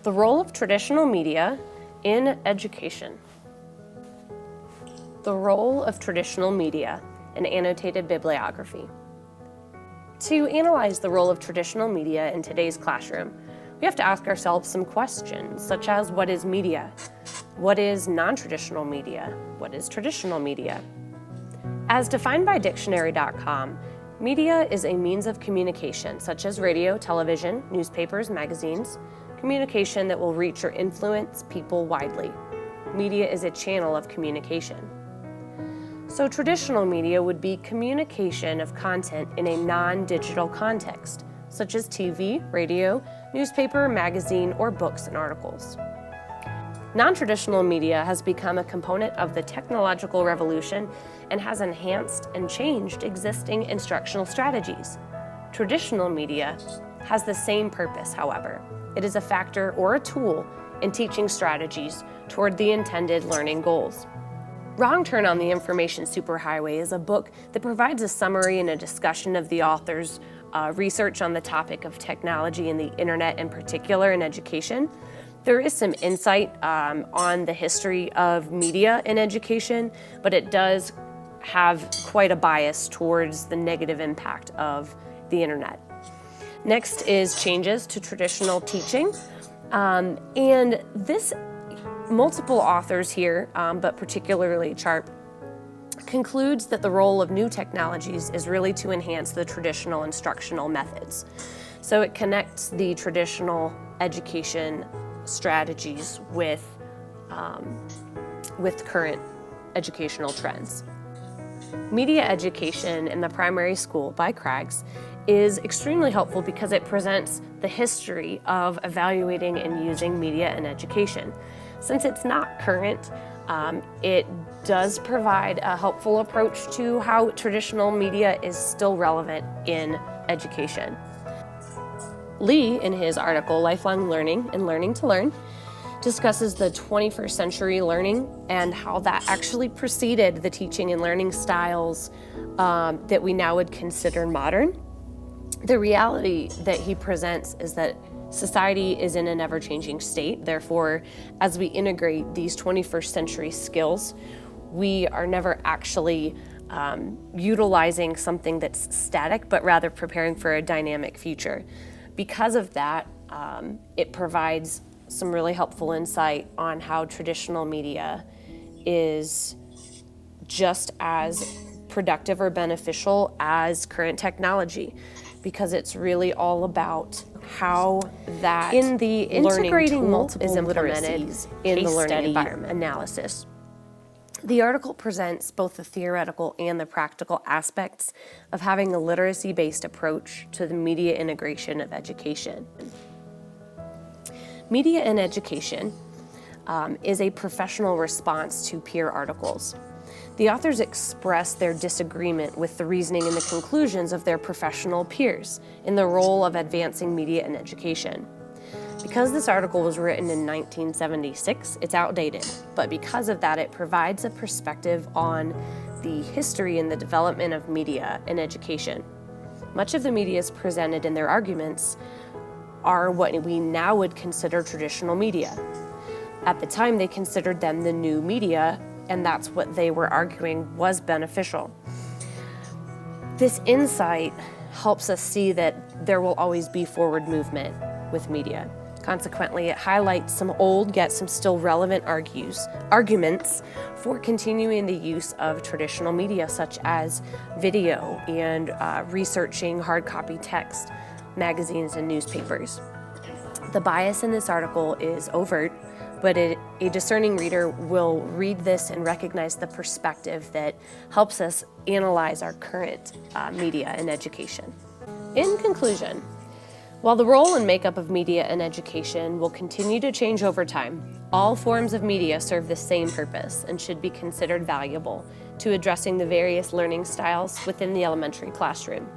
The role of traditional media in education. The role of traditional media in annotated bibliography. To analyze the role of traditional media in today's classroom, we have to ask ourselves some questions, such as what is media? What is non-traditional media? What is traditional media? As defined by dictionary.com, media is a means of communication, such as radio, television, newspapers, magazines, communication that will reach or influence people widely. Media is a channel of communication. So traditional media would be communication of content in a non-digital context, such as TV, radio, newspaper, magazine, or books and articles. Non-traditional media has become a component of the technological revolution and has enhanced and changed existing instructional strategies. Traditional media has the same purpose, however. It is a factor or a tool in teaching strategies toward the intended learning goals. Wrong Turn on the Information Superhighway is a book that provides a summary and a discussion of the author's research on the topic of technology and the internet in particular in education. There is some insight on the history of media in education, but it does have quite a bias towards the negative impact of the internet. Next is changes to traditional teaching. And this, multiple authors here, but particularly Charp, concludes that the role of new technologies is really to enhance the traditional instructional methods. So it connects the traditional education strategies with current educational trends. Media Education in the Primary School by Craggs is extremely helpful because it presents the history of evaluating and using media in education. Since it's not current, it does provide a helpful approach to how traditional media is still relevant in education. Lee, in his article, Lifelong Learning and Learning to Learn, discusses the 21st century learning and how that actually preceded the teaching and learning styles that we now would consider modern. The reality that he presents is that society is in an ever-changing state. Therefore, as we integrate these 21st century skills, we are never actually utilizing something that's static, but rather preparing for a dynamic future. Because of that, it provides some really helpful insight on how traditional media is just as productive or beneficial as current technology, because it's really all about how that in the integrating multiple is implemented in the learning environment analysis. The article presents both the theoretical and the practical aspects of having a literacy-based approach to the media integration of education. Media in education is a professional response to peer articles. The authors express their disagreement with the reasoning and the conclusions of their professional peers in the role of advancing media in education. Because this article was written in 1976, it's outdated, but because of that, it provides a perspective on the history and the development of media in education. Much of the medias presented in their arguments are what we now would consider traditional media. At the time, they considered them the new media, and that's what they were arguing was beneficial. This insight helps us see that there will always be forward movement with media. Consequently, it highlights some old yet some still relevant arguments for continuing the use of traditional media such as video and researching hard copy text, magazines, and newspapers. The bias in this article is overt, but a discerning reader will read this and recognize the perspective that helps us analyze our current media in education. In conclusion, while the role and makeup of media in education will continue to change over time, all forms of media serve the same purpose and should be considered valuable to addressing the various learning styles within the elementary classroom.